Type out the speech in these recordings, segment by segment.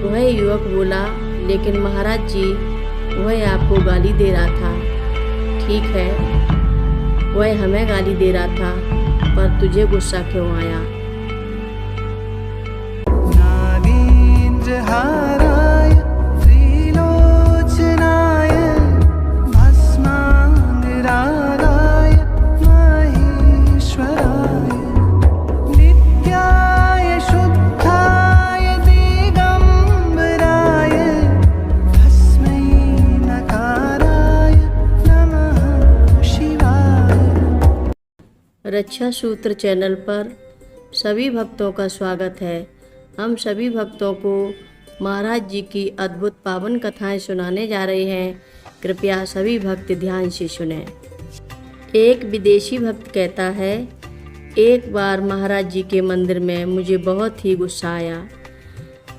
वह युवक बोला, लेकिन महाराज जी, वह आपको गाली दे रहा था। ठीक है, वह हमें गाली दे रहा था, पर तुझे गुस्सा क्यों आया? नागेन्द्रहाराय त्रिलोचनाय भस्माङ्गरागाय माहेश्वराय नित्याय शुद्धाय दिगम्बराय तस्मै नकाराय नमः शिवाय। रक्षा सूत्र चैनल पर सभी भक्तों का स्वागत है। हम सभी भक्तों को महाराज जी की अद्भुत पावन कथाएं सुनाने जा रहे हैं। कृपया सभी भक्त ध्यान से सुनें। एक विदेशी भक्त कहता है, एक बार महाराज जी के मंदिर में मुझे बहुत ही गुस्सा आया।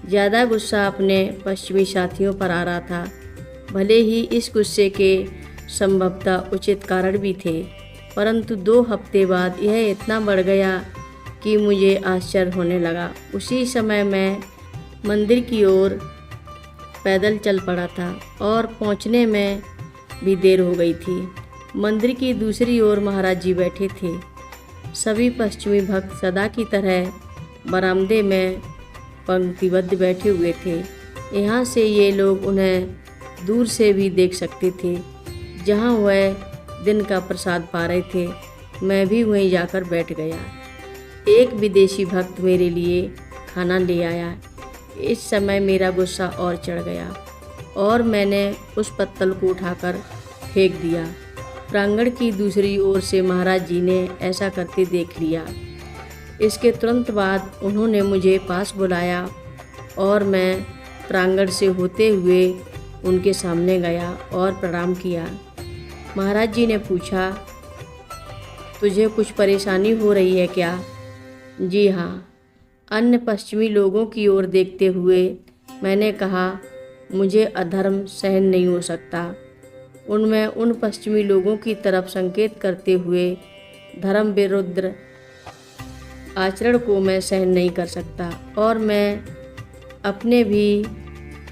ज़्यादा गुस्सा अपने पश्चिमी साथियों पर आ रहा था। भले ही इस गुस्से के संभवतः उचित कारण भी थे, परंतु 2 हफ्ते बाद यह इतना बढ़ गया कि मुझे आश्चर्य होने लगा। उसी समय मैं मंदिर की ओर पैदल चल पड़ा था और पहुंचने में भी देर हो गई थी। मंदिर की दूसरी ओर महाराज जी बैठे थे। सभी पश्चिमी भक्त सदा की तरह बरामदे में पंक्तिबद्ध बैठे हुए थे। यहाँ से ये लोग उन्हें दूर से भी देख सकते थे। जहाँ वह दिन का प्रसाद पा रहे थे, मैं भी वहीं जाकर बैठ गया। एक विदेशी भक्त मेरे लिए खाना ले आया। इस समय मेरा गुस्सा और चढ़ गया और मैंने उस पत्तल को उठाकर फेंक दिया। प्रांगण की दूसरी ओर से महाराज जी ने ऐसा करते देख लिया। इसके तुरंत बाद उन्होंने मुझे पास बुलाया और मैं प्रांगण से होते हुए उनके सामने गया और प्रणाम किया। महाराज जी ने पूछा, तुझे कुछ परेशानी हो रही है क्या? जी हाँ। अन्य पश्चिमी लोगों की ओर देखते हुए मैंने कहा, मुझे अधर्म सहन नहीं हो सकता। उनमें उन पश्चिमी लोगों की तरफ संकेत करते हुए धर्म विरुद्ध आचरण को मैं सहन नहीं कर सकता और मैं अपने भी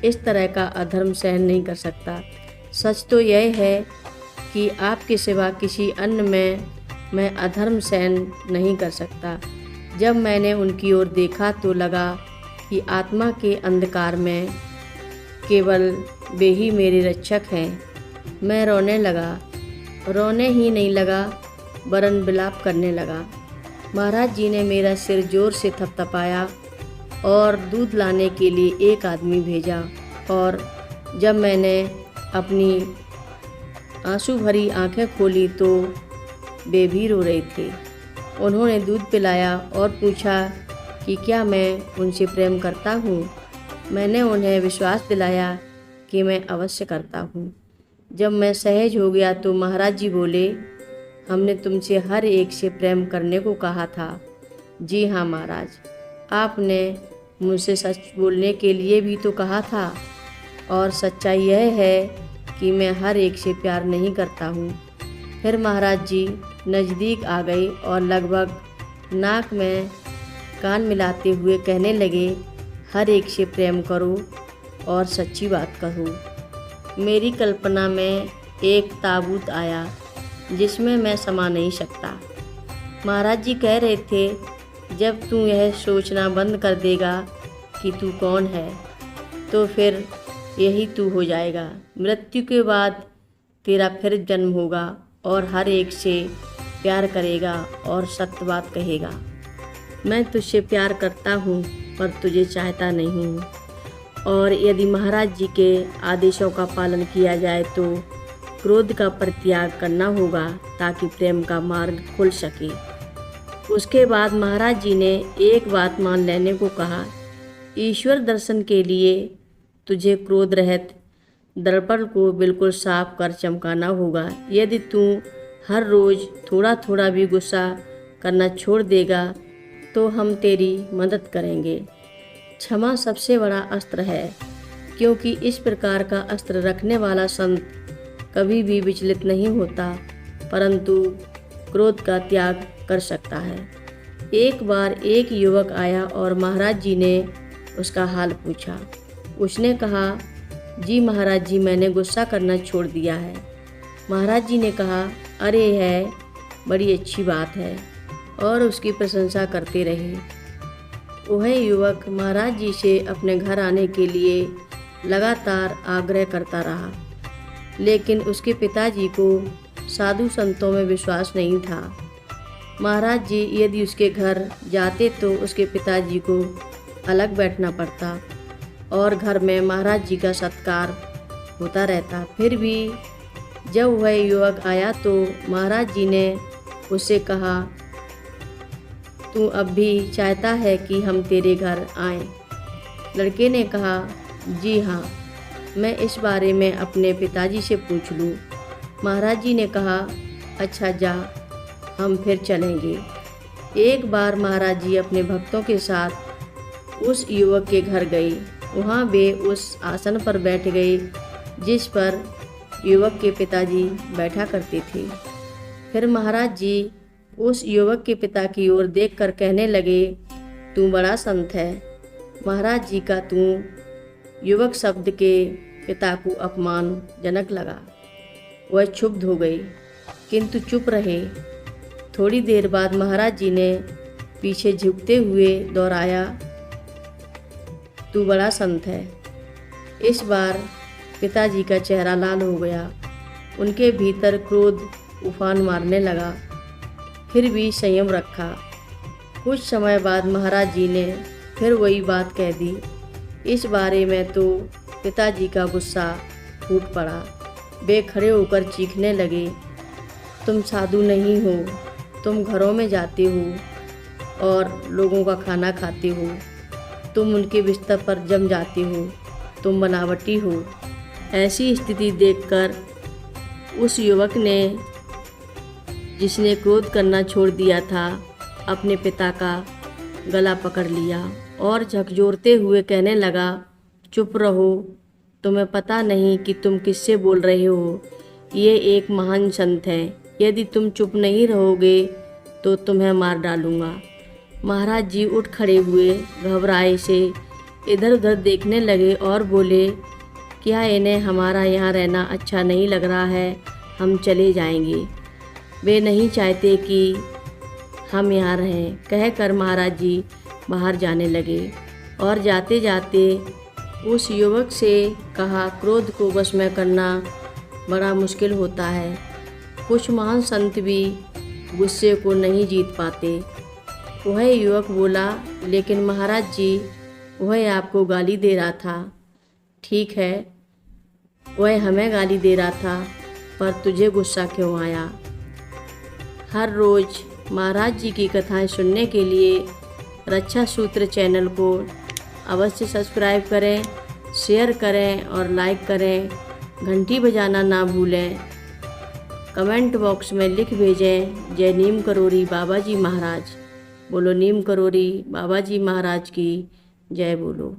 इस तरह का अधर्म सहन नहीं कर सकता। सच तो यह है कि आपके सिवा किसी अन्य में मैं अधर्म सहन नहीं कर सकता। जब मैंने उनकी ओर देखा तो लगा कि आत्मा के अंधकार में केवल वे ही मेरे रक्षक हैं। मैं रोने लगा। रोने ही नहीं लगा, वरन विलाप करने लगा। महाराज जी ने मेरा सिर जोर से थपथपाया और दूध लाने के लिए एक आदमी भेजा और जब मैंने अपनी आंसू भरी आंखें खोली तो वे भी रो रहे थे। उन्होंने दूध पिलाया और पूछा कि क्या मैं उनसे प्रेम करता हूँ। मैंने उन्हें विश्वास दिलाया कि मैं अवश्य करता हूँ। जब मैं सहज हो गया तो महाराज जी बोले, हमने तुमसे हर एक से प्रेम करने को कहा था। जी हाँ महाराज, आपने मुझसे सच बोलने के लिए भी तो कहा था और सच्चाई यह है कि मैं हर एक से प्यार नहीं करता हूँ। फिर महाराज जी नज़दीक आ गए और लगभग नाक में कान मिलाते हुए कहने लगे, हर एक से प्रेम करो और सच्ची बात कहो। मेरी कल्पना में एक ताबूत आया जिसमें मैं समा नहीं सकता। महाराज जी कह रहे थे, जब तू यह सोचना बंद कर देगा कि तू कौन है, तो फिर यही तू हो जाएगा। मृत्यु के बाद तेरा फिर जन्म होगा और हर एक से प्यार करेगा और सत्य बात कहेगा। मैं तुझसे प्यार करता हूँ पर तुझे चाहता नहीं हूँ, और यदि महाराज जी के आदेशों का पालन किया जाए तो क्रोध का परित्याग करना होगा ताकि प्रेम का मार्ग खुल सके। उसके बाद महाराज जी ने एक बात मान लेने को कहा, ईश्वर दर्शन के लिए तुझे क्रोध रहित दर्पण को बिल्कुल साफ कर चमकाना होगा। यदि तू हर रोज़ थोड़ा थोड़ा भी गुस्सा करना छोड़ देगा तो हम तेरी मदद करेंगे। क्षमा सबसे बड़ा अस्त्र है, क्योंकि इस प्रकार का अस्त्र रखने वाला संत कभी भी विचलित नहीं होता, परंतु क्रोध का त्याग कर सकता है। एक बार एक युवक आया और महाराज जी ने उसका हाल पूछा। उसने कहा, जी महाराज जी, मैंने गुस्सा करना छोड़ दिया है। महाराज जी ने कहा, अरे है, बड़ी अच्छी बात है, और उसकी प्रशंसा करते रहे। वह युवक महाराज जी से अपने घर आने के लिए लगातार आग्रह करता रहा, लेकिन उसके पिताजी को साधु संतों में विश्वास नहीं था। महाराज जी यदि उसके घर जाते तो उसके पिताजी को अलग बैठना पड़ता और घर में महाराज जी का सत्कार होता रहता। फिर भी जब वह युवक आया तो महाराज जी ने उससे कहा, तू अब भी चाहता है कि हम तेरे घर आएं? लड़के ने कहा, जी हाँ, मैं इस बारे में अपने पिताजी से पूछ लूँ। महाराज जी ने कहा, अच्छा जा, हम फिर चलेंगे। एक बार महाराज जी अपने भक्तों के साथ उस युवक के घर गए। वहाँ वे उस आसन पर बैठ गए जिस पर युवक के पिताजी बैठा करते थे। फिर महाराज जी उस युवक के पिता की ओर देखकर कहने लगे, तू बड़ा संत है। महाराज जी का तू युवक शब्द के पिता को अपमानजनक लगा। वह क्षुब्ध हो गई, किंतु चुप रहे। थोड़ी देर बाद महाराज जी ने पीछे झुकते हुए दोहराया, तू बड़ा संत है। इस बार पिताजी का चेहरा लाल हो गया। उनके भीतर क्रोध उफान मारने लगा, फिर भी संयम रखा। कुछ समय बाद महाराज जी ने फिर वही बात कह दी। इस बारे में तो पिताजी का गुस्सा फूट पड़ा। वे खड़े होकर चीखने लगे, तुम साधु नहीं हो, तुम घरों में जाते हो और लोगों का खाना खाते हो, तुम उनके बिस्तर पर जम जाते हो, तुम बनावटी हो। ऐसी स्थिति देखकर उस युवक ने, जिसने क्रोध करना छोड़ दिया था, अपने पिता का गला पकड़ लिया और झकझोरते हुए कहने लगा, चुप रहो, तुम्हें पता नहीं कि तुम किससे बोल रहे हो। ये एक महान संत है, यदि तुम चुप नहीं रहोगे तो तुम्हें मार डालूंगा। महाराज जी उठ खड़े हुए, घबराए से इधर उधर देखने लगे और बोले, क्या इन्हें हमारा यहाँ रहना अच्छा नहीं लग रहा है? हम चले जाएंगे। वे नहीं चाहते कि हम यहाँ रहें। कहकर महाराज जी बाहर जाने लगे और जाते जाते उस युवक से कहा, क्रोध को वश में करना बड़ा मुश्किल होता है। कुछ महान संत भी गुस्से को नहीं जीत पाते। वह युवक बोला, लेकिन महाराज जी, वह आपको गाली दे रहा था। ठीक है, वह हमें गाली दे रहा था, पर तुझे गुस्सा क्यों आया? हर रोज़ महाराज जी की कथाएं सुनने के लिए रक्षा सूत्र चैनल को अवश्य सब्सक्राइब करें, शेयर करें और लाइक करें। घंटी बजाना ना भूलें। कमेंट बॉक्स में लिख भेजें, जय नीम करोड़ी बाबा जी महाराज। बोलो नीम करोड़ी बाबा जी महाराज की जय बोलो।